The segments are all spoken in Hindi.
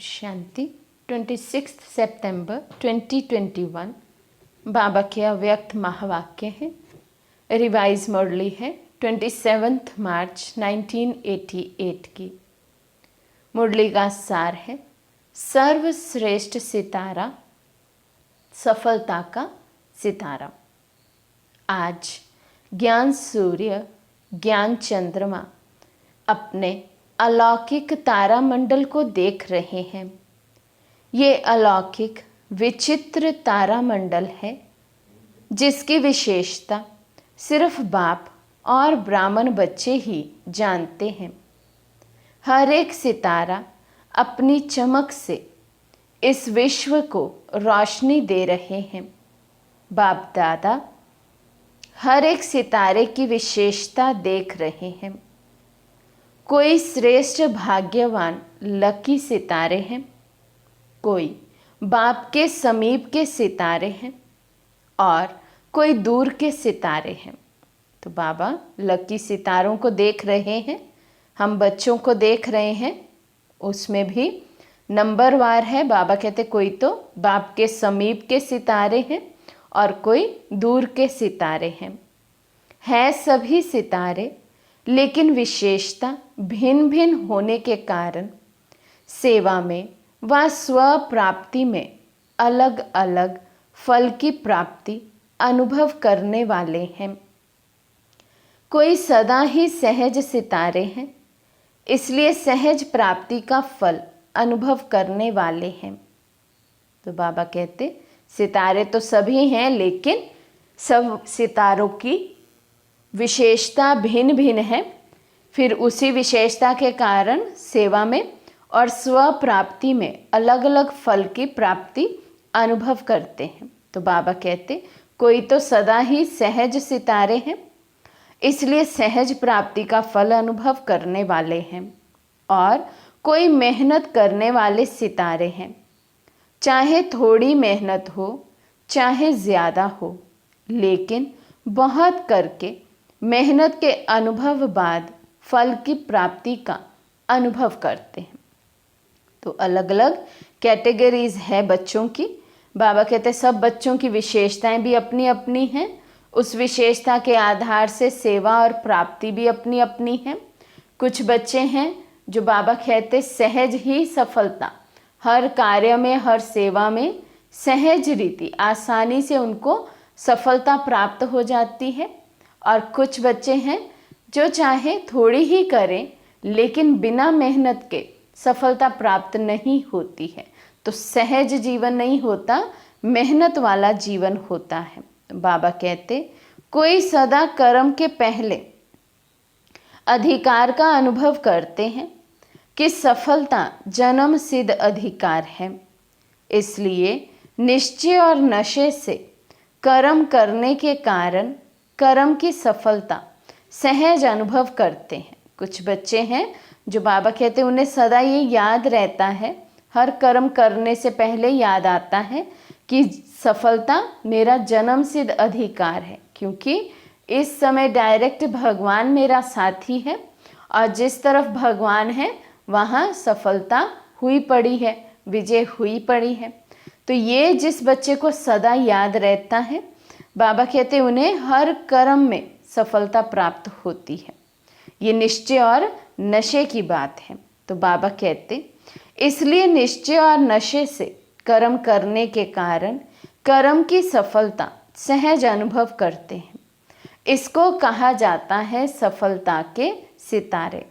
शांति। 26 सितंबर 2021 बाबा के अव्यक्त महावाक्य हैं। रिवाइज मुरली है 27 मार्च 1988 की। मुरली का सार है, सर्वश्रेष्ठ सितारा, सफलता का सितारा। आज ज्ञान सूर्य, ज्ञान चंद्रमा अपने अलौकिक तारामंडल को देख रहे हैं। ये अलौकिक विचित्र तारामंडल है जिसकी विशेषता सिर्फ बाप और ब्राह्मण बच्चे ही जानते हैं। हर एक सितारा अपनी चमक से इस विश्व को रोशनी दे रहे हैं। बाप दादा हर एक सितारे की विशेषता देख रहे हैं। कोई श्रेष्ठ भाग्यवान लकी सितारे हैं, कोई बाप के समीप के सितारे हैं और कोई दूर के सितारे हैं। तो बाबा लकी सितारों को देख रहे हैं, हम बच्चों को देख रहे हैं। उसमें भी नंबरवार है। बाबा कहते कोई तो बाप के समीप के सितारे हैं और कोई दूर के सितारे हैं। है सभी सितारे, लेकिन विशेषता भिन्न भिन्न होने के कारण सेवा में व स्व प्राप्ति में अलग अलग फल की प्राप्ति अनुभव करने वाले हैं। कोई सदा ही सहज सितारे हैं, इसलिए सहज प्राप्ति का फल अनुभव करने वाले हैं। तो बाबा कहते सितारे तो सभी हैं, लेकिन सब सितारों की विशेषता भिन्न भिन्न है। फिर उसी विशेषता के कारण सेवा में और स्व प्राप्ति में अलग अलग फल की प्राप्ति अनुभव करते हैं। तो बाबा कहते कोई तो सदा ही सहज सितारे हैं, इसलिए सहज प्राप्ति का फल अनुभव करने वाले हैं। और कोई मेहनत करने वाले सितारे हैं, चाहे थोड़ी मेहनत हो चाहे ज़्यादा हो, लेकिन बहुत करके मेहनत के अनुभव बाद फल की प्राप्ति का अनुभव करते हैं। तो अलग अलग कैटेगरीज है बच्चों की। बाबा कहते सब बच्चों की विशेषताएं भी अपनी अपनी हैं। उस विशेषता के आधार से सेवा और प्राप्ति भी अपनी अपनी है। कुछ बच्चे हैं जो बाबा कहते सहज ही सफलता, हर कार्य में हर सेवा में सहज रीति आसानी से उनको सफलता प्राप्त हो जाती है। और कुछ बच्चे हैं जो चाहे थोड़ी ही करें, लेकिन बिना मेहनत के सफलता प्राप्त नहीं होती है। तो सहज जीवन नहीं होता, मेहनत वाला जीवन होता है। बाबा कहते कोई सदा कर्म के पहले अधिकार का अनुभव करते हैं कि सफलता जन्म सिद्ध अधिकार है, इसलिए निश्चय और नशे से कर्म करने के कारण कर्म की सफलता सहज अनुभव करते हैं। कुछ बच्चे हैं जो बाबा कहते हैं उन्हें सदा ये याद रहता है, हर कर्म करने से पहले याद आता है कि सफलता मेरा जन्म सिद्ध अधिकार है, क्योंकि इस समय डायरेक्ट भगवान मेरा साथी है और जिस तरफ भगवान है वहाँ सफलता हुई पड़ी है, विजय हुई पड़ी है। तो ये जिस बच्चे को सदा याद रहता है, बाबा कहते उन्हें हर कर्म में सफलता प्राप्त होती है। ये निश्चय और नशे की बात है। तो बाबा कहते इसलिए निश्चय और नशे से कर्म करने के कारण कर्म की सफलता सहज अनुभव करते हैं। इसको कहा जाता है सफलता के सितारे।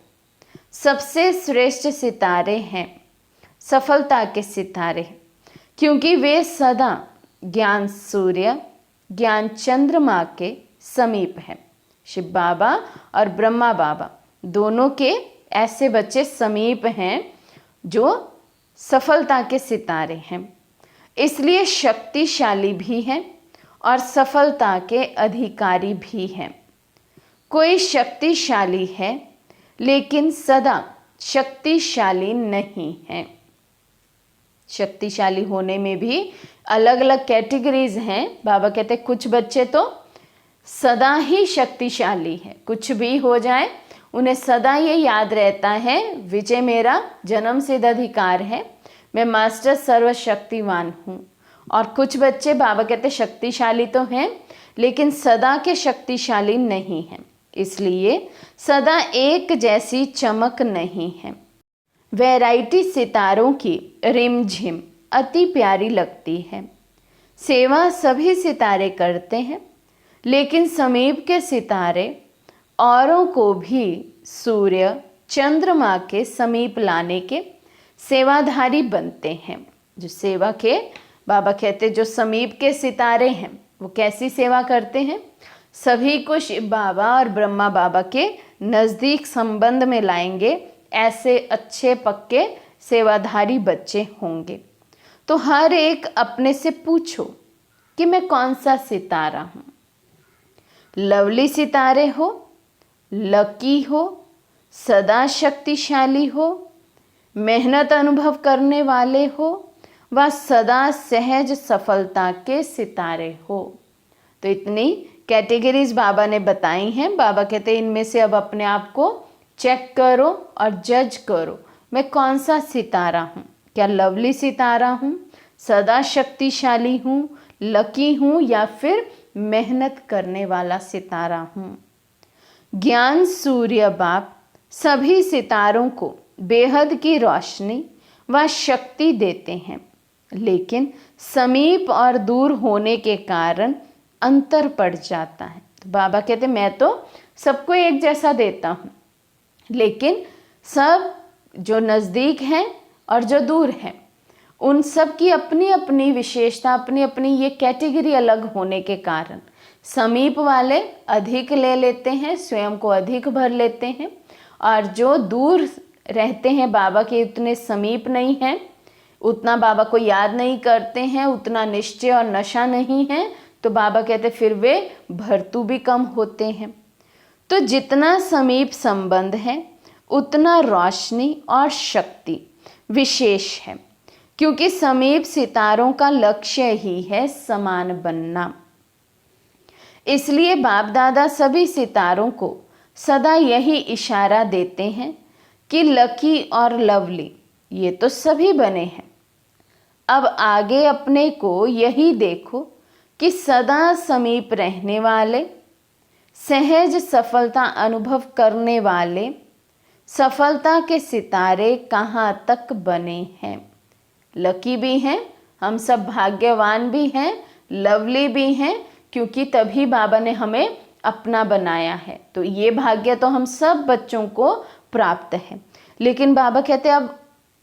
सबसे श्रेष्ठ सितारे हैं सफलता के सितारे, क्योंकि वे सदा ज्ञान सूर्य, ज्ञान चंद्रमा के समीप है। शिव बाबा और ब्रह्मा बाबा दोनों के ऐसे बच्चे समीप हैं जो सफलता के सितारे हैं, इसलिए शक्तिशाली भी हैं और सफलता के अधिकारी भी हैं। कोई शक्तिशाली है लेकिन सदा शक्तिशाली नहीं है। शक्तिशाली होने में भी अलग अलग कैटेगरीज हैं। बाबा कहते कुछ बच्चे तो सदा ही शक्तिशाली है, कुछ भी हो जाए उन्हें सदा ये याद रहता है विजय मेरा जन्म सिद्ध अधिकार है, मैं मास्टर सर्वशक्तिवान हूँ। और कुछ बच्चे बाबा कहते शक्तिशाली तो हैं लेकिन सदा के शक्तिशाली नहीं हैं, इसलिए सदा एक जैसी चमक नहीं है। वैरायटी सितारों की रिमझिम अति प्यारी लगती है। सेवा सभी सितारे करते हैं लेकिन समीप के सितारे औरों को भी सूर्य चंद्रमा के समीप लाने के सेवाधारी बनते हैं। जो सेवा के बाबा कहते जो समीप के सितारे हैं वो कैसी सेवा करते हैं, सभी को शिव बाबा और ब्रह्मा बाबा के नज़दीक संबंध में लाएंगे, ऐसे अच्छे पक्के सेवाधारी बच्चे होंगे। तो हर एक अपने से पूछो कि मैं कौन सा सितारा हूँ। लवली सितारे हो, लकी हो, सदा शक्तिशाली हो, मेहनत अनुभव करने वाले हो, व सदा सहज सफलता के सितारे हो। तो इतनी कैटेगरीज बाबा ने बताई हैं। बाबा कहते हैं इनमें से अब अपने आप को चेक करो और जज करो, मैं कौन सा सितारा हूँ। क्या लवली सितारा हूँ, सदा शक्तिशाली हूँ, लकी हूँ, या फिर मेहनत करने वाला सितारा हूँ। ज्ञान सूर्य बाप सभी सितारों को बेहद की रोशनी व शक्ति देते हैं, लेकिन समीप और दूर होने के कारण अंतर पड़ जाता है। तो बाबा कहते मैं तो सबको एक जैसा देता हूँ, लेकिन सब जो नज़दीक हैं और जो दूर हैं उन सब की अपनी अपनी विशेषता, अपनी अपनी ये कैटेगरी अलग होने के कारण समीप वाले अधिक ले लेते हैं, स्वयं को अधिक भर लेते हैं, और जो दूर रहते हैं बाबा के उतने समीप नहीं हैं, उतना बाबा को याद नहीं करते हैं, उतना निश्चय और नशा नहीं है, तो बाबा कहते फिर वे भरतू भी कम होते हैं। तो जितना समीप संबंध है उतना रोशनी और शक्ति विशेष है, क्योंकि समीप सितारों का लक्ष्य ही है समान बनना। इसलिए बाप दादा सभी सितारों को सदा यही इशारा देते हैं कि लकी और लवली ये तो सभी बने हैं, अब आगे अपने को यही देखो कि सदा समीप रहने वाले, सहज सफलता अनुभव करने वाले सफलता के सितारे कहाँ तक बने हैं। लकी भी हैं, हम सब भाग्यवान भी हैं, लवली भी हैं, क्योंकि तभी बाबा ने हमें अपना बनाया है। तो ये भाग्य तो हम सब बच्चों को प्राप्त है। लेकिन बाबा कहते हैं अब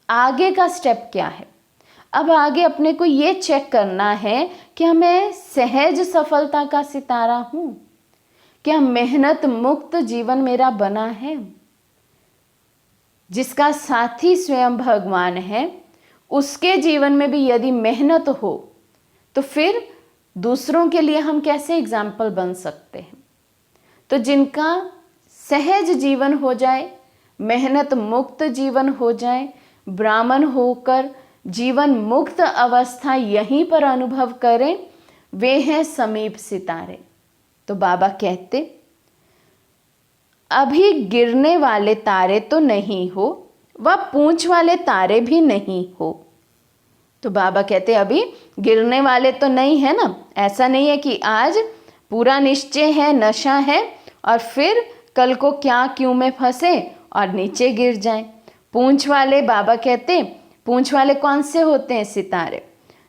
आगे का स्टेप क्या है। अब आगे अपने को ये चेक करना है कि मैं सहज सफलता का सितारा हूँ, क्या मेहनत मुक्त जीवन मेरा बना है। जिसका साथी स्वयं भगवान है उसके जीवन में भी यदि मेहनत हो तो फिर दूसरों के लिए हम कैसे एग्जाम्पल बन सकते हैं। तो जिनका सहज जीवन हो जाए, मेहनत मुक्त जीवन हो जाए, ब्राह्मण होकर जीवन मुक्त अवस्था यहीं पर अनुभव करें, वे हैं समीप सितारे। तो बाबा कहते अभी गिरने वाले तारे तो नहीं हो, वह पूंछ वाले तारे भी नहीं हो। तो बाबा कहते अभी गिरने वाले तो नहीं है ना, ऐसा नहीं है कि आज पूरा निश्चय है, नशा है, और फिर कल को क्या क्यों में फंसे और नीचे गिर जाएं। पूंछ वाले बाबा कहते पूंछ वाले कौन से होते हैं, सितारे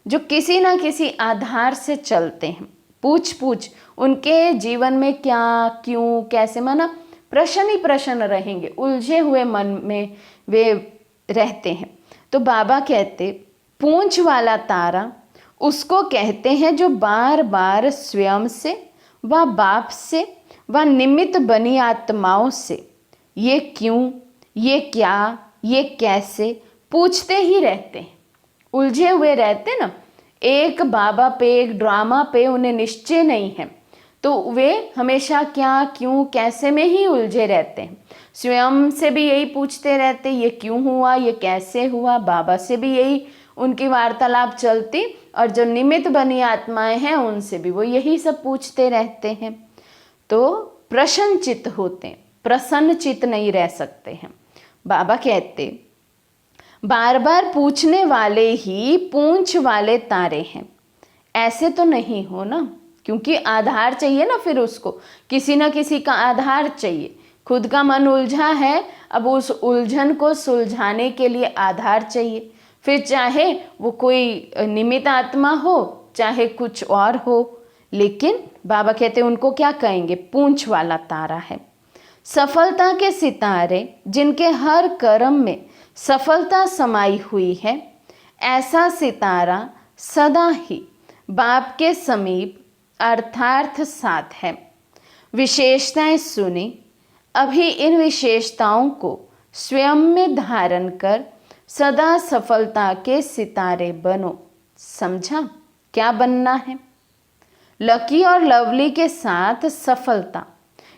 जो किसी ना किसी आधार से चलते हैं। पूछ पूछ उनके जीवन में क्या क्यों कैसे, माना प्रश्न ही प्रश्न रहेंगे, उलझे हुए मन में वे रहते हैं। तो बाबा कहते पूंछ वाला तारा उसको कहते हैं जो बार बार स्वयं से व बाप से व निमित्त बनी आत्माओं से ये क्यों, ये क्या, ये कैसे पूछते ही रहते हैं, उलझे हुए रहते ना। एक बाबा पे, एक ड्रामा पे उन्हें निश्चय नहीं है, तो वे हमेशा क्या क्यों कैसे में ही उलझे रहते हैं। स्वयं से भी यही पूछते रहते, ये क्यों हुआ, ये कैसे हुआ। बाबा से भी यही उनकी वार्तालाप चलती, और जो निमित्त बनी आत्माएं हैं उनसे भी वो यही सब पूछते रहते हैं। तो प्रसन्नचित्त होते हैं, प्रसन्न चित्त नहीं रह सकते हैं। बाबा कहते बार बार पूछने वाले ही पूंछ वाले तारे हैं, ऐसे तो नहीं हो ना, क्योंकि आधार चाहिए ना, फिर उसको किसी ना किसी का आधार चाहिए। खुद का मन उलझा है, अब उस उलझन को सुलझाने के लिए आधार चाहिए, फिर चाहे वो कोई निमित्त आत्मा हो चाहे कुछ और हो। लेकिन बाबा कहते हैं उनको क्या कहेंगे, पूंछ वाला तारा है। सफलता के सितारे जिनके हर कर्म में सफलता समाई हुई है, ऐसा सितारा सदा ही बाप के समीप अर्थार्थ साथ है। विशेषताएं सुनी, अभी इन विशेषताओं को स्वयं में धारण कर सदा सफलता के सितारे बनो। समझा क्या बनना है? लकी और लवली के साथ सफलता,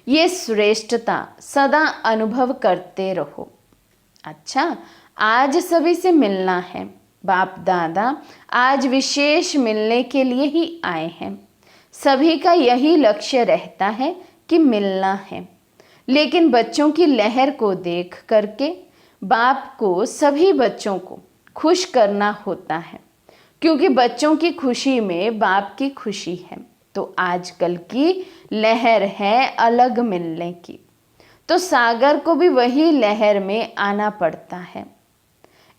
ये श्रेष्ठता सदा अनुभव करते रहो। अच्छा, आज सभी से मिलना है। बाप दादा आज विशेष मिलने के लिए ही आए हैं। सभी का यही लक्ष्य रहता है कि मिलना है, लेकिन बच्चों की लहर को देख करके बाप को सभी बच्चों को खुश करना होता है, क्योंकि बच्चों की खुशी में बाप की खुशी है। तो आजकल की लहर है अलग मिलने की, तो सागर को भी वही लहर में आना पड़ता है।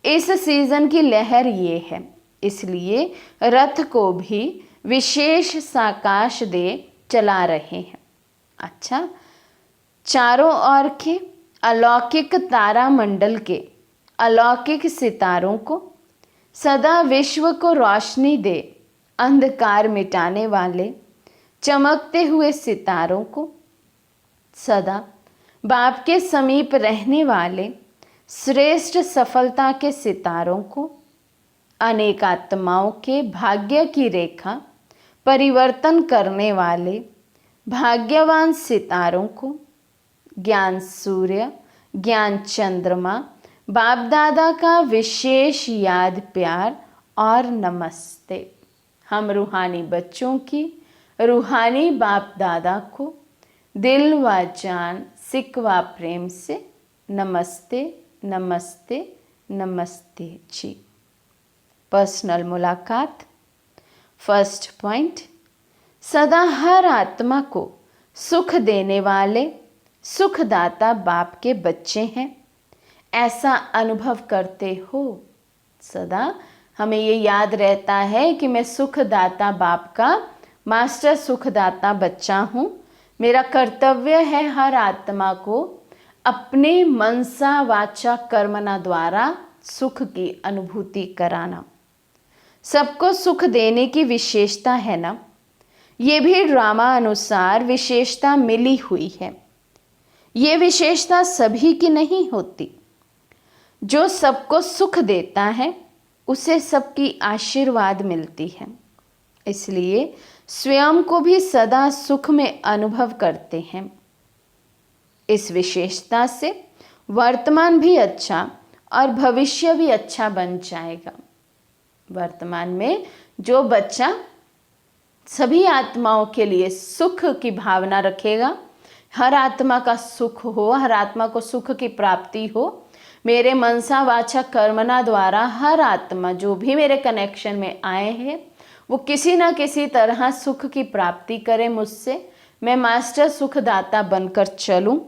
इस सीजन की लहर ये है, इसलिए रथ को भी विशेष साकाश दे चला रहे हैं। अच्छा, चारों ओर के अलौकिक तारा मंडल के अलौकिक सितारों को सदा विश्व को रोशनी दे अंधकार मिटाने वाले चमकते हुए सितारों को, सदा बाप के समीप रहने वाले श्रेष्ठ सफलता के सितारों को, अनेक आत्माओं के भाग्य की रेखा परिवर्तन करने वाले भाग्यवान सितारों को, ज्ञान सूर्य ज्ञान चंद्रमा बाप दादा का विशेष याद प्यार और नमस्ते। हम रूहानी बच्चों की रूहानी बाप दादा को दिल व जान सिकवा प्रेम से नमस्ते नमस्ते नमस्ते जी। पर्सनल मुलाकात। फर्स्ट पॉइंट, सदा हर आत्मा को सुख देने वाले सुखदाता बाप के बच्चे हैं, ऐसा अनुभव करते हो। सदा हमें ये याद रहता है कि मैं सुखदाता बाप का मास्टर सुखदाता बच्चा हूँ। मेरा कर्तव्य है हर आत्मा को अपने मनसा वाचा कर्मना द्वारा सुख की अनुभूति कराना। सबको सुख देने की विशेषता है ना, ये भी ड्रामा अनुसार विशेषता मिली हुई है। ये विशेषता सभी की नहीं होती। जो सबको सुख देता है उसे सबकी आशीर्वाद मिलती है, इसलिए स्वयं को भी सदा सुख में अनुभव करते हैं। इस विशेषता से वर्तमान भी अच्छा और भविष्य भी अच्छा बन जाएगा। वर्तमान में जो बच्चा सभी आत्माओं के लिए सुख की भावना रखेगा, हर आत्मा का सुख हो, हर आत्मा को सुख की प्राप्ति हो, मेरे मनसा वाचा कर्मना द्वारा हर आत्मा जो भी मेरे कनेक्शन में आए हैं वो किसी ना किसी तरह सुख की प्राप्ति करे मुझसे, मैं मास्टर सुखदाता बनकर चलूं।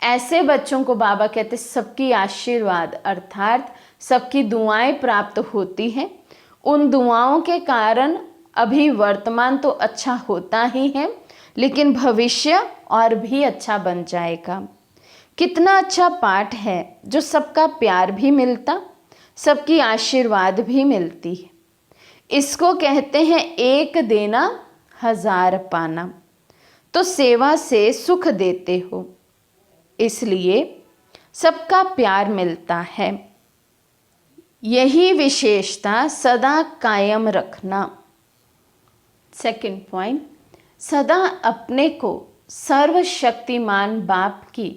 ऐसे बच्चों को बाबा कहते सबकी आशीर्वाद अर्थात सबकी दुआएं प्राप्त होती हैं। उन दुआओं के कारण अभी वर्तमान तो अच्छा होता ही है, लेकिन भविष्य और भी अच्छा बन जाएगा। कितना अच्छा पाठ है जो सबका प्यार भी मिलता, सबकी आशीर्वाद भी मिलती है। इसको कहते हैं एक देना हजार पाना। तो सेवा से सुख देते हो, इसलिए सबका प्यार मिलता है। यही विशेषता सदा कायम रखना। सेकंड पॉइंट, सदा अपने को सर्वशक्तिमान बाप की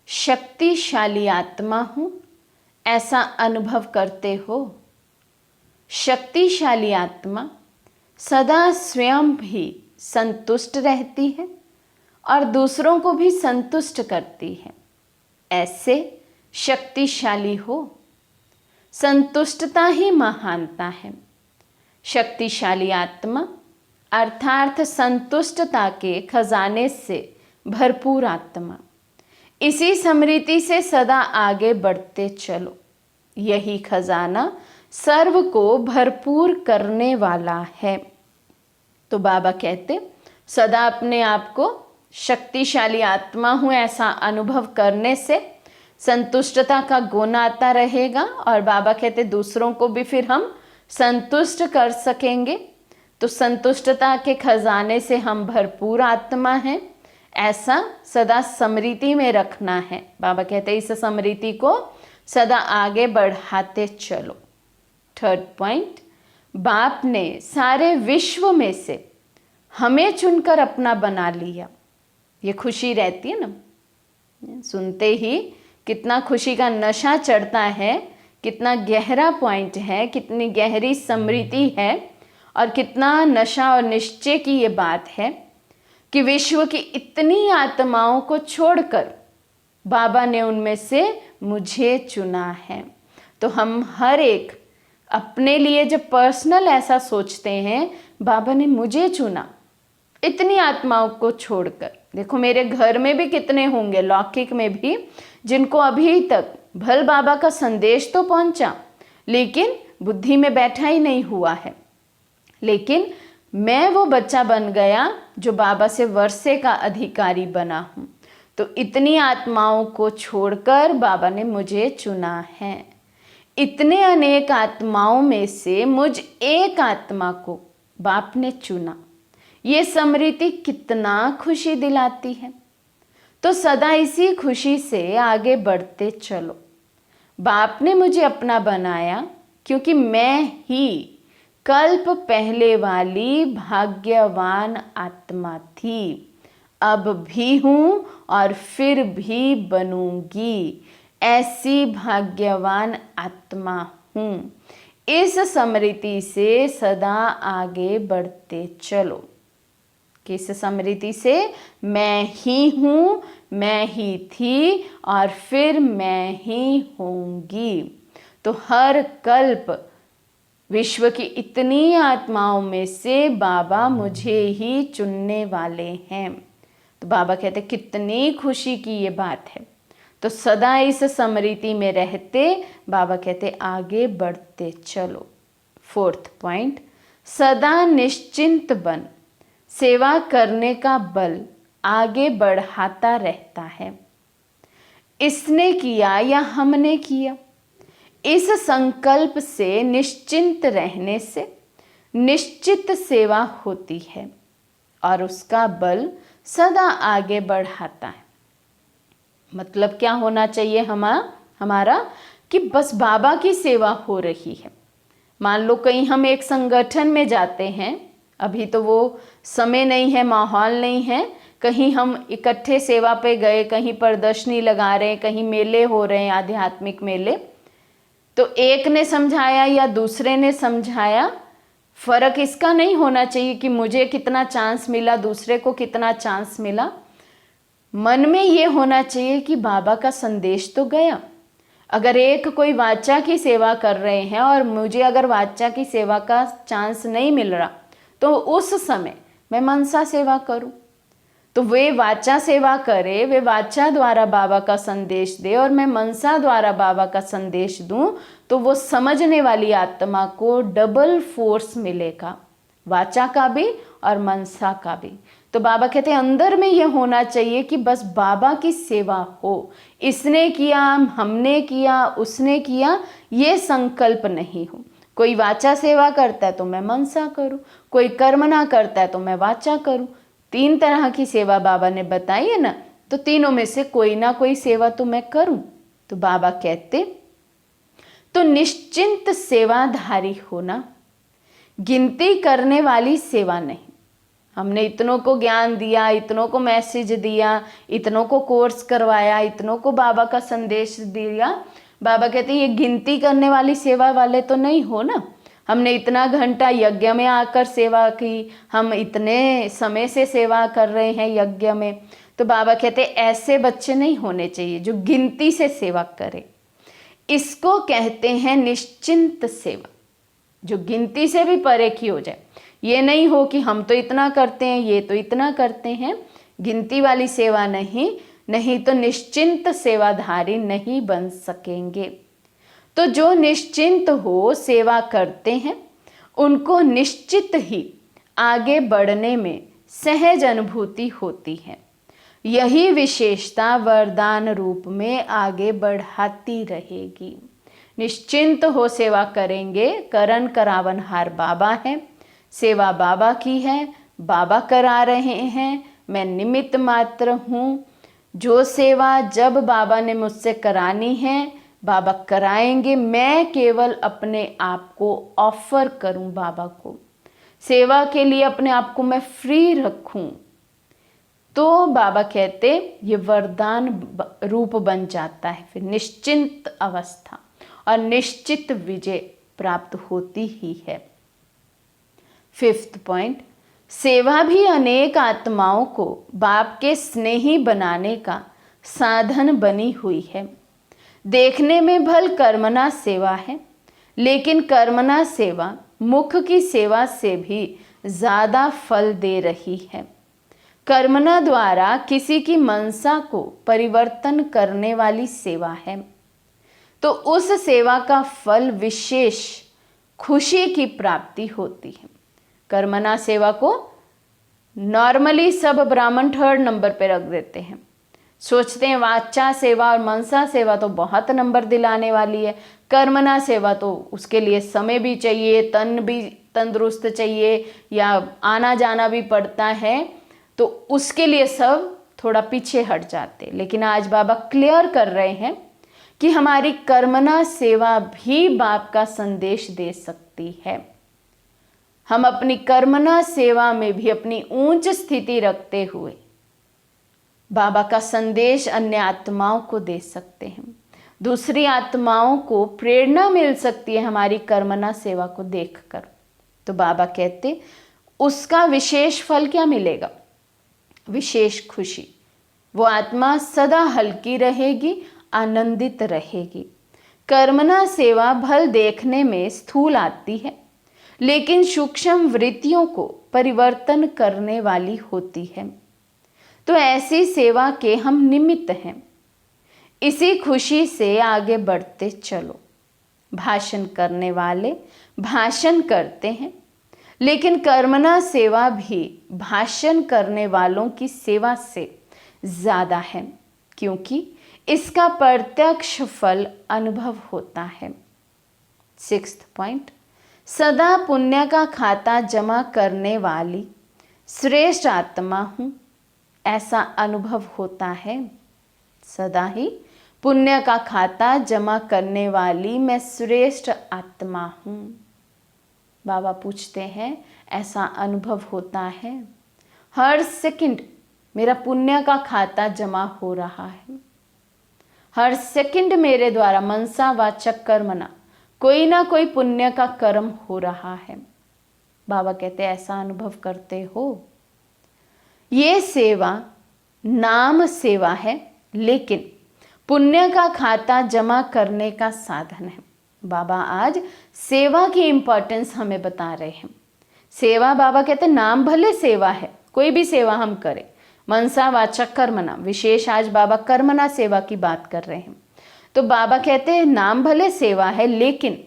शक्तिशाली आत्मा हूँ ऐसा अनुभव करते हो। शक्तिशाली आत्मा सदा स्वयं भी संतुष्ट रहती है और दूसरों को भी संतुष्ट करती है। ऐसे शक्तिशाली हो। संतुष्टता ही महानता है। शक्तिशाली आत्मा अर्थात संतुष्टता के खजाने से भरपूर आत्मा। इसी स्मृति से सदा आगे बढ़ते चलो। यही खजाना सर्व को भरपूर करने वाला है। तो बाबा कहते सदा अपने आप को शक्तिशाली आत्मा हूँ ऐसा अनुभव करने से संतुष्टता का गुण आता रहेगा और बाबा कहते दूसरों को भी फिर हम संतुष्ट कर सकेंगे। तो संतुष्टता के खजाने से हम भरपूर आत्मा हैं, ऐसा सदा स्मृति में रखना है। बाबा कहते इस स्मृति को सदा आगे बढ़ाते चलो। थर्ड पॉइंट, बाप ने सारे विश्व में से हमें चुनकर अपना बना लिया। ये खुशी रहती है ना, सुनते ही कितना खुशी का नशा चढ़ता है, कितना गहरा पॉइंट है, कितनी गहरी स्मृति है और कितना नशा और निश्चय की ये बात है कि विश्व की इतनी आत्माओं को छोड़कर बाबा ने उनमें से मुझे चुना है। तो हम हर एक अपने लिए जब पर्सनल ऐसा सोचते हैं, बाबा ने मुझे चुना इतनी आत्माओं को छोड़कर। देखो मेरे घर में भी कितने होंगे, लौकिक में भी, जिनको अभी तक भल बाबा का संदेश तो पहुंचा लेकिन बुद्धि में बैठा ही नहीं हुआ है। लेकिन मैं वो बच्चा बन गया जो बाबा से वर्षे का अधिकारी बना हूँ। तो इतनी आत्माओं को छोड़कर बाबा ने मुझे चुना है। इतने अनेक आत्माओं में से मुझ एक आत्मा को बाप ने चुना। ये स्मृति कितना खुशी दिलाती है। तो सदा इसी खुशी से आगे बढ़ते चलो। बाप ने मुझे अपना बनाया क्योंकि मैं ही कल्प पहले वाली भाग्यवान आत्मा थी, अब भी हूँ और फिर भी बनूंगी। ऐसी भाग्यवान आत्मा हूँ। इस स्मृति से सदा आगे बढ़ते चलो। किस स्मृति से? मैं ही हूँ, मैं ही थी और फिर मैं ही होंगी। तो हर कल्प विश्व की इतनी आत्माओं में से बाबा मुझे ही चुनने वाले हैं। तो बाबा कहते कितनी खुशी की ये बात है। तो सदा इस स्मृति में रहते बाबा कहते आगे बढ़ते चलो। फोर्थ पॉइंट, सदा निश्चिंत बन, सेवा करने का बल आगे बढ़ाता रहता है। इसने किया या हमने किया, इस संकल्प से निश्चिंत रहने से निश्चित सेवा होती है और उसका बल सदा आगे बढ़ाता है। मतलब क्या होना चाहिए हमारा कि बस बाबा की सेवा हो रही है। मान लो कहीं हम एक संगठन में जाते हैं, अभी तो वो समय नहीं है, माहौल नहीं है, कहीं हम इकट्ठे सेवा पे गए, कहीं प्रदर्शनी लगा रहे हैं, कहीं मेले हो रहे हैं, आध्यात्मिक मेले, तो एक ने समझाया या दूसरे ने समझाया, फर्क इसका नहीं होना चाहिए कि मुझे कितना चांस मिला, दूसरे को कितना चांस मिला। मन में ये होना चाहिए कि बाबा का संदेश तो गया। अगर एक कोई वाचा की सेवा कर रहे हैं और मुझे अगर वाचा की सेवा का चांस नहीं मिल रहा, तो उस समय मैं मनसा सेवा करूं। तो वे वाचा सेवा करे, वे वाचा द्वारा बाबा का संदेश दे और मैं मनसा द्वारा बाबा का संदेश दूं, तो वो समझने वाली आत्मा को डबल फोर्स मिलेगा, वाचा का भी और मनसा का भी। तो बाबा कहते हैं अंदर में ये होना चाहिए कि बस बाबा की सेवा हो। इसने किया, हमने किया, उसने किया, ये संकल्प नहीं हो। कोई वाचा सेवा करता है तो मैं मनसा करूं, कोई कर्मणा करता है तो मैं वाचा करूं। 3 तरह की सेवा बाबा ने बताई है ना, तो तीनों में से कोई ना कोई सेवा तो मैं करूं। तो बाबा कहते तो निश्चिंत सेवाधारी होना, गिनती करने वाली सेवा नहीं। हमने इतनों को ज्ञान दिया, इतनों को मैसेज दिया, इतनों को कोर्स करवाया, इतनों को बाबा का संदेश दिया। बाबा कहते हैं ये गिनती करने वाली सेवा वाले तो नहीं हो ना। हमने इतना घंटा यज्ञ में आकर सेवा की, हम इतने समय से सेवा कर रहे हैं यज्ञ में। तो बाबा कहते ऐसे बच्चे नहीं होने चाहिए जो गिनती से सेवा करें। इसको कहते हैं निश्चिंत सेवा, जो गिनती से भी परे की हो जाए। ये नहीं हो कि हम तो इतना करते हैं, ये तो इतना करते हैं, गिनती वाली सेवा नहीं तो निश्चिंत सेवाधारी नहीं बन सकेंगे। तो जो निश्चिंत हो सेवा करते हैं उनको निश्चित ही आगे बढ़ने में सहज अनुभूति होती है। यही विशेषता वरदान रूप में आगे बढ़ाती रहेगी। निश्चिंत हो सेवा करेंगे। करण करावनहार बाबा है, सेवा बाबा की है, बाबा करा रहे हैं, मैं निमित्त मात्र हूँ। जो सेवा जब बाबा ने मुझसे करानी है बाबा कराएंगे, मैं केवल अपने आप को ऑफर करूं बाबा को, सेवा के लिए अपने आप को मैं फ्री रखूं, तो बाबा कहते ये वरदान रूप बन जाता है। फिर निश्चिंत अवस्था और निश्चित विजय प्राप्त होती ही है। 5th पॉइंट, सेवा भी अनेक आत्माओं को बाप के स्नेही बनाने का साधन बनी हुई है। देखने में भल कर्मना सेवा है, लेकिन कर्मना सेवा मुख की सेवा से भी ज़्यादा फल दे रही है। कर्मना द्वारा किसी की मनसा को परिवर्तन करने वाली सेवा है, तो उस सेवा का फल विशेष खुशी की प्राप्ति होती है। कर्मना सेवा को नॉर्मली सब ब्राह्मण 3rd नंबर पे रख देते हैं, सोचते हैं वाचा सेवा और मनसा सेवा तो बहुत नंबर दिलाने वाली है, कर्मना सेवा तो उसके लिए समय भी चाहिए, तन भी तंदुरुस्त चाहिए, या आना जाना भी पड़ता है, तो उसके लिए सब थोड़ा पीछे हट जाते। लेकिन आज बाबा क्लियर कर रहे हैं कि हमारी कर्मना सेवा भी बाप का संदेश दे सकती है। हम अपनी कर्मना सेवा में भी अपनी ऊंच स्थिति रखते हुए बाबा का संदेश अन्य आत्माओं को दे सकते हैं। दूसरी आत्माओं को प्रेरणा मिल सकती है हमारी कर्मना सेवा को देखकर। तो बाबा कहते उसका विशेष फल क्या मिलेगा? विशेष खुशी। वो आत्मा सदा हल्की रहेगी, आनंदित रहेगी। कर्मना सेवा भल देखने में स्थूल आती है, लेकिन सूक्ष्म वृत्तियों को परिवर्तन करने वाली होती है। तो ऐसी सेवा के हम निमित्त हैं। इसी खुशी से आगे बढ़ते चलो। भाषण करने वाले भाषण करते हैं, लेकिन कर्मना सेवा भी भाषण करने वालों की सेवा से ज़्यादा है, क्योंकि इसका प्रत्यक्ष फल अनुभव होता है। 6th पॉइंट, सदा पुण्य का खाता जमा करने वाली श्रेष्ठ आत्मा हूँ, ऐसा अनुभव होता है। सदा ही पुण्य का खाता जमा करने वाली मैं श्रेष्ठ आत्मा हूँ। बाबा पूछते हैं ऐसा अनुभव होता है? हर सेकंड मेरा पुण्य का खाता जमा हो रहा है। हर सेकंड मेरे द्वारा मनसा वाचक कर्मना कोई ना कोई पुण्य का कर्म हो रहा है। बाबा कहते ऐसा अनुभव करते हो? ये सेवा नाम सेवा है, लेकिन पुण्य का खाता जमा करने का साधन है। बाबा आज सेवा की इंपॉर्टेंस हमें बता रहे हैं। सेवा बाबा कहते नाम भले सेवा है, कोई भी सेवा हम करें, मनसा वाचक कर्मना, विशेष आज बाबा कर्मना सेवा की बात कर रहे हैं। तो बाबा कहते हैं नाम भले सेवा है, लेकिन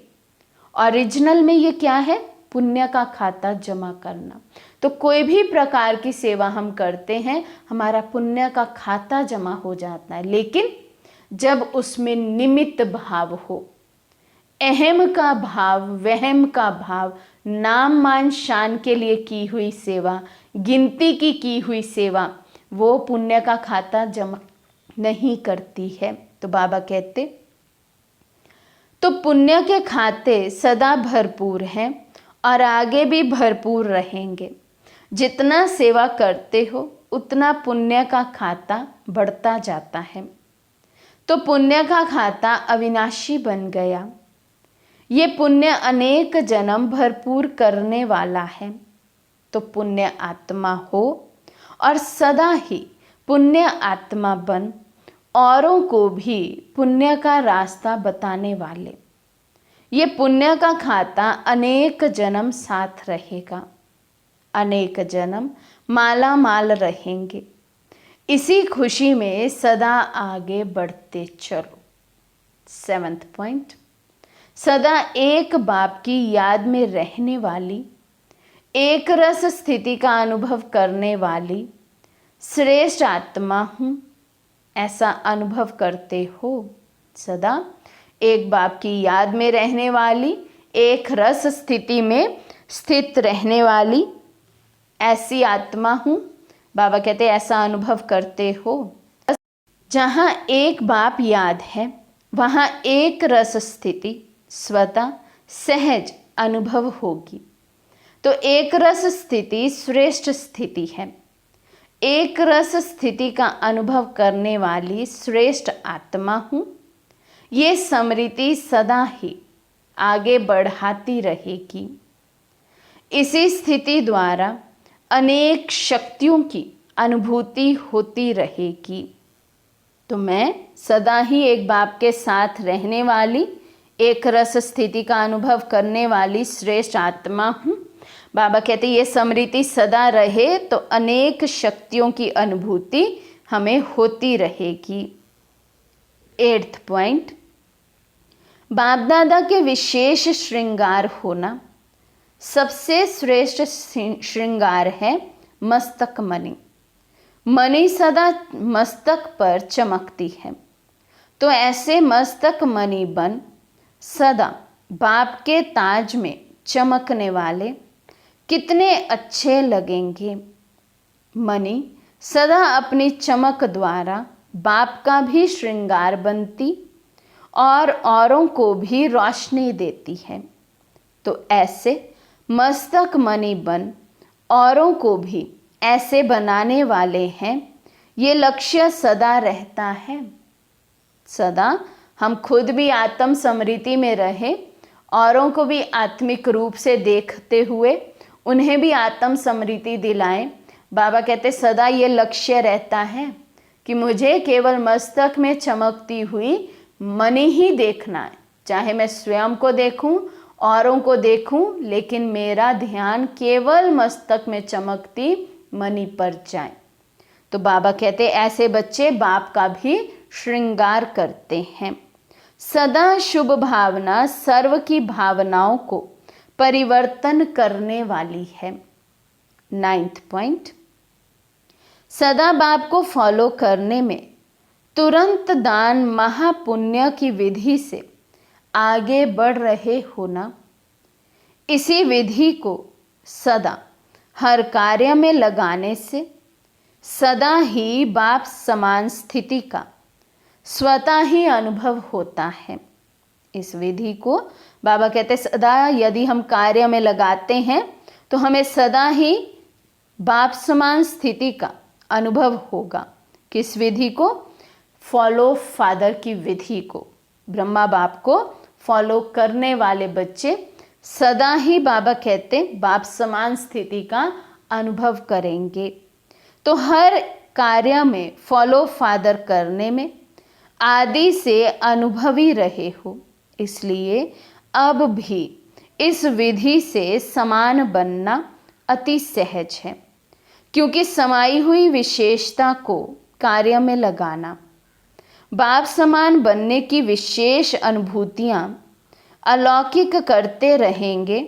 ओरिजिनल में ये क्या है? पुण्य का खाता जमा करना। तो कोई भी प्रकार की सेवा हम करते हैं, हमारा पुण्य का खाता जमा हो जाता है, लेकिन जब उसमें निमित्त भाव हो, अहम का भाव, वहम का भाव, नाम मान शान के लिए की हुई सेवा, गिनती की हुई सेवा, वो पुण्य का खाता जमा नहीं करती है। तो बाबा कहते तो पुण्य के खाते सदा भरपूर हैं और आगे भी भरपूर रहेंगे। जितना सेवा करते हो उतना पुण्य का खाता बढ़ता जाता है। तो पुण्य का खाता अविनाशी बन गया। ये पुण्य अनेक जन्म भरपूर करने वाला है। तो पुण्य आत्मा हो और सदा ही पुण्य आत्मा बन औरों को भी पुण्य का रास्ता बताने वाले। ये पुण्य का खाता अनेक जन्म साथ रहेगा, अनेक जन्म माला माल रहेंगे। इसी खुशी में सदा आगे बढ़ते चलो। 7th पॉइंट, सदा एक बाप की याद में रहने वाली, एक रस स्थिति का अनुभव करने वाली श्रेष्ठ आत्मा हूँ, ऐसा अनुभव करते हो। सदा एक बाप की याद में रहने वाली, एक रस स्थिति में स्थित रहने वाली ऐसी आत्मा हूँ। बाबा कहते ऐसा अनुभव करते हो। जहाँ एक बाप याद है वहाँ एक रस स्थिति स्वतः सहज अनुभव होगी। तो एक रस स्थिति श्रेष्ठ स्थिति है। एक रस स्थिति का अनुभव करने वाली श्रेष्ठ आत्मा हूँ। ये स्मृति सदा ही आगे बढ़ाती रहेगी। इसी स्थिति द्वारा अनेक शक्तियों की अनुभूति होती रहेगी। तो मैं सदा ही एक बाप के साथ रहने वाली, एक रस स्थिति का अनुभव करने वाली श्रेष्ठ आत्मा हूँ। बाबा कहते ये स्मृति सदा रहे तो अनेक शक्तियों की अनुभूति हमें होती रहेगी। 8th पॉइंट, बाप दादा के विशेष श्रृंगार होना। सबसे श्रेष्ठ श्रृंगार है मस्तक मणि। मणि सदा मस्तक पर चमकती है। तो ऐसे मस्तक मणि बन सदा बाप के ताज में चमकने वाले कितने अच्छे लगेंगे। मणि सदा अपनी चमक द्वारा बाप का भी श्रृंगार बनती और औरों को भी रोशनी देती है। तो ऐसे मस्तक मणि बन औरों को भी ऐसे बनाने वाले हैं। ये लक्ष्य सदा रहता है। सदा हम खुद भी आत्म स्मृति में रहे, औरों को भी आत्मिक रूप से देखते हुए उन्हें भी आत्म स्मृति दिलाएं। बाबा कहते सदा ये लक्ष्य रहता है कि मुझे केवल मस्तक में चमकती हुई मणि ही देखना है। चाहे मैं स्वयं को देखूं, औरों को देखूं, लेकिन मेरा ध्यान केवल मस्तक में चमकती मणि पर जाए। तो बाबा कहते ऐसे बच्चे बाप का भी श्रृंगार करते हैं। सदा शुभ भावना सर्व की भावनाओं को परिवर्तन करने वाली है। 9th पॉइंट, सदा बाप को फॉलो करने में तुरंत दान महापुण्य की विधि से आगे बढ़ रहे होना। इसी विधि को सदा हर कार्य में लगाने से सदा ही बाप समान स्थिति का स्वतः ही अनुभव होता है। इस विधि को बाबा कहते सदा यदि हम कार्य में लगाते हैं तो हमें सदा ही बाप समान स्थिति का अनुभव होगा। किस विधि को? फॉलो फादर की विधि को। ब्रह्मा बाप को फॉलो करने वाले बच्चे सदा ही बाबा कहते बाप समान स्थिति का अनुभव करेंगे। तो हर कार्य में फॉलो फादर करने में आदि से अनुभवी रहे हो, इसलिए अब भी इस विधि से समान बनना अति सहज है, क्योंकि समाई हुई विशेषता को कार्य में लगाना, बाप समान बनने की विशेष अनुभूतियाँ अलौकिक करते रहेंगे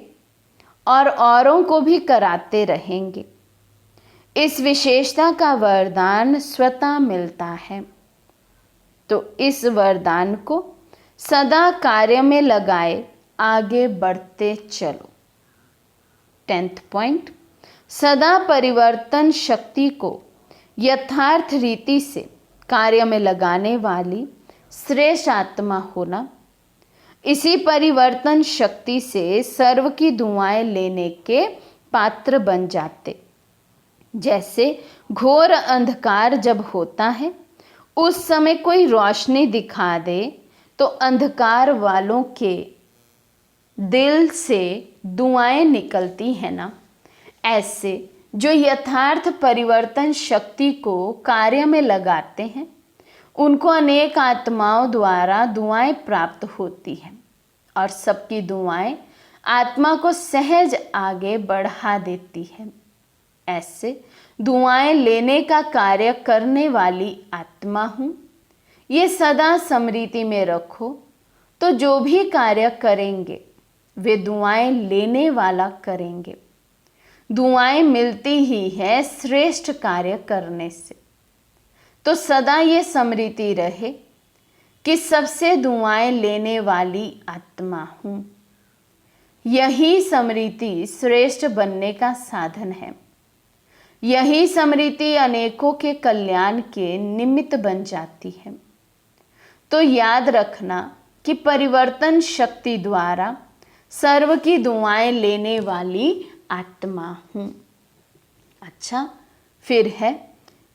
और औरों को भी कराते रहेंगे। इस विशेषता का वरदान स्वतः मिलता है। तो इस वरदान को सदा कार्य में लगाए आगे बढ़ते चलो। 10th पॉइंट, सदा परिवर्तन शक्ति को यथार्थ रीति से कार्य में लगाने वाली श्रेष्ठ आत्मा होना। इसी परिवर्तन शक्ति से सर्व की दुआएं लेने के पात्र बन जाते। जैसे घोर अंधकार जब होता है, उस समय कोई रोशनी दिखा दे तो अंधकार वालों के दिल से दुआएं निकलती है ना, ऐसे जो यथार्थ परिवर्तन शक्ति को कार्य में लगाते हैं उनको अनेक आत्माओं द्वारा दुआएं प्राप्त होती हैं और सबकी दुआएं आत्मा को सहज आगे बढ़ा देती हैं। ऐसे दुआएं लेने का कार्य करने वाली आत्मा हूँ, ये सदा स्मृति में रखो। तो जो भी कार्य करेंगे वे दुआएं लेने वाला करेंगे। दुआएं मिलती ही है श्रेष्ठ कार्य करने से। तो सदा ये स्मृति रहे कि सबसे दुआएं लेने वाली आत्मा हूँ। यही स्मृति श्रेष्ठ बनने का साधन है। यही स्मृति अनेकों के कल्याण के निमित्त बन जाती है। तो याद रखना कि परिवर्तन शक्ति द्वारा सर्व की दुआएं लेने वाली आत्मा हूँ। अच्छा, फिर है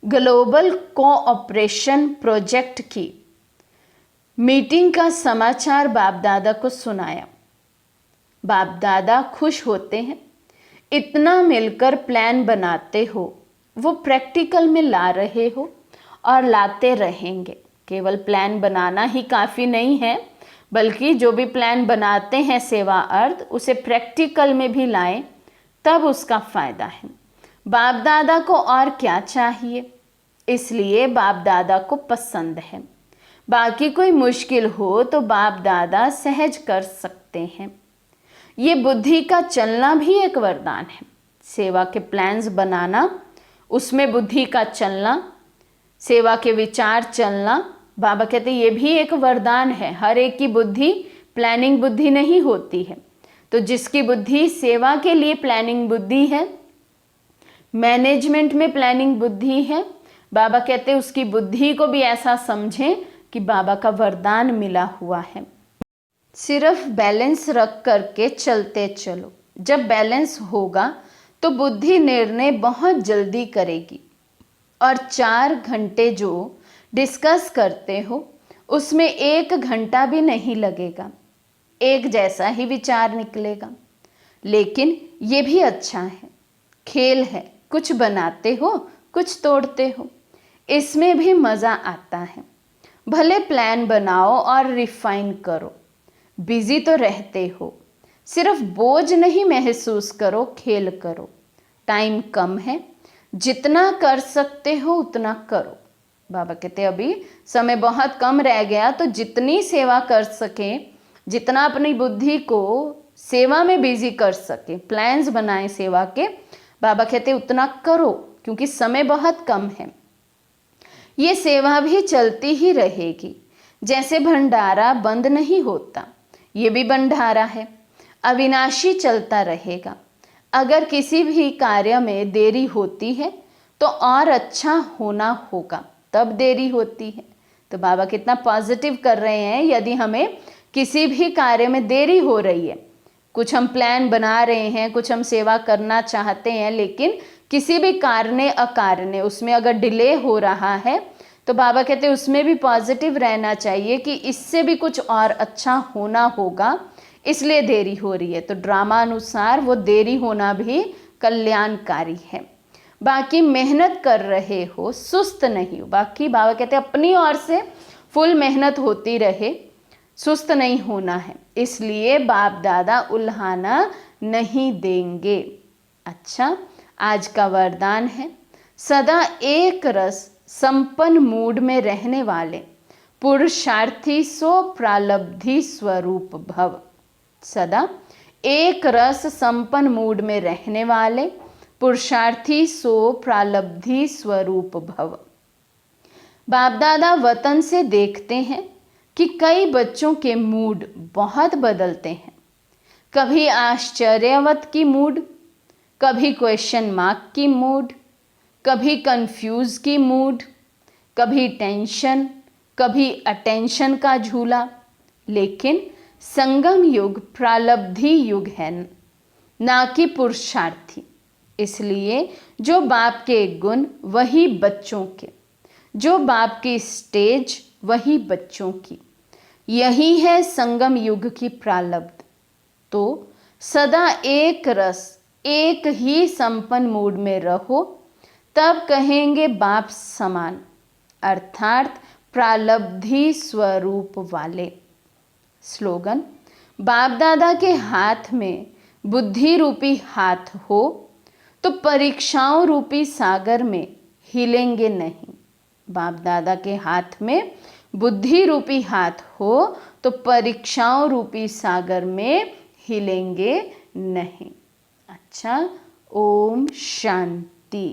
ग्लोबल कोऑपरेशन प्रोजेक्ट की मीटिंग का समाचार बाप दादा को सुनाया। बाप दादा खुश होते हैं, इतना मिलकर प्लान बनाते हो, वो प्रैक्टिकल में ला रहे हो और लाते रहेंगे। केवल प्लान बनाना ही काफ़ी नहीं है, बल्कि जो भी प्लान बनाते हैं सेवा अर्थ, उसे प्रैक्टिकल में भी लाएं, तब उसका फ़ायदा है। बाप दादा को और क्या चाहिए, इसलिए बाप दादा को पसंद है। बाकी कोई मुश्किल हो तो बाप दादा सहज कर सकते हैं। ये बुद्धि का चलना भी एक वरदान है। सेवा के प्लान्स बनाना, उसमें बुद्धि का चलना, सेवा के विचार चलना, बाबा कहते ये भी एक वरदान है। हर एक की बुद्धि प्लानिंग बुद्धि नहीं होती है। तो जिसकी बुद्धि सेवा के लिए प्लानिंग बुद्धि है, मैनेजमेंट में प्लानिंग बुद्धि है, बाबा कहते उसकी बुद्धि को भी ऐसा समझें कि बाबा का वरदान मिला हुआ है। सिर्फ बैलेंस रख करके चलते चलो। जब बैलेंस होगा तो बुद्धि निर्णय बहुत जल्दी करेगी और 4 घंटे जो डिस्कस करते हो उसमें 1 घंटा भी नहीं लगेगा, एक जैसा ही विचार निकलेगा। लेकिन ये भी अच्छा है, खेल है, कुछ बनाते हो कुछ तोड़ते हो, इसमें भी मज़ा आता है। भले प्लान बनाओ और रिफाइन करो, बिजी तो रहते हो, सिर्फ बोझ नहीं महसूस करो, खेल करो। टाइम कम है, जितना कर सकते हो उतना करो। बाबा कहते अभी समय बहुत कम रह गया, तो जितनी सेवा कर सकें, जितना अपनी बुद्धि को सेवा में बिजी कर सके, प्लान्स बनाएं सेवा के, बाबा कहते उतना करो, क्योंकि समय बहुत कम है। ये सेवा भी चलती ही रहेगी। जैसे भंडारा बंद नहीं होता, ये भी भंडारा है, अविनाशी चलता रहेगा। अगर किसी भी कार्य में देरी होती है तो और अच्छा होना होगा, तब देरी होती है। तो बाबा कितना पॉजिटिव कर रहे हैं। यदि हमें किसी भी कार्य में देरी हो रही है, कुछ हम प्लान बना रहे हैं, कुछ हम सेवा करना चाहते हैं, लेकिन किसी भी कारण अकारण उसमें अगर डिले हो रहा है, तो बाबा कहते हैं उसमें भी पॉजिटिव रहना चाहिए कि इससे भी कुछ और अच्छा होना होगा, इसलिए देरी हो रही है। तो ड्रामा अनुसार वो देरी होना भी कल्याणकारी है। बाकी मेहनत कर रहे हो, सुस्त नहीं हो। बाकी बाबा कहते हैं अपनी ओर से फुल मेहनत होती रहे, सुस्त नहीं होना है। इसलिए बाप दादा उल्हाना नहीं देंगे। अच्छा, आज का वरदान है सदा एक रस संपन्न मूड में रहने वाले पुरुषार्थी सो प्रालब्धि स्वरूप भव। सदा एक रस संपन्न मूड में रहने वाले पुरुषार्थी सो प्रालब्धि स्वरूप भव। बाप दादा वतन से देखते हैं कि कई बच्चों के मूड बहुत बदलते हैं। कभी आश्चर्यवत की मूड, कभी क्वेश्चन मार्क की मूड, कभी कंफ्यूज की मूड, कभी टेंशन, कभी अटेंशन का झूला। लेकिन संगम युग प्रालब्धि युग है, ना कि पुरुषार्थी। इसलिए जो बाप के गुण वही बच्चों के, जो बाप की स्टेज वही बच्चों की। यही है संगम युग की प्रालब्ध। तो सदा एक रस, एक ही संपन्न मूड में रहो, तब कहेंगे बाप समान, अर्थात प्रालब्धि स्वरूप वाले। स्लोगन, बाप दादा के हाथ में बुद्धि रूपी हाथ हो तो परीक्षाओं रूपी सागर में हिलेंगे नहीं। बाप दादा के हाथ में बुद्धि रूपी हाथ हो तो परीक्षाओं रूपी सागर में हिलेंगे नहीं। अच्छा, ओम शांति।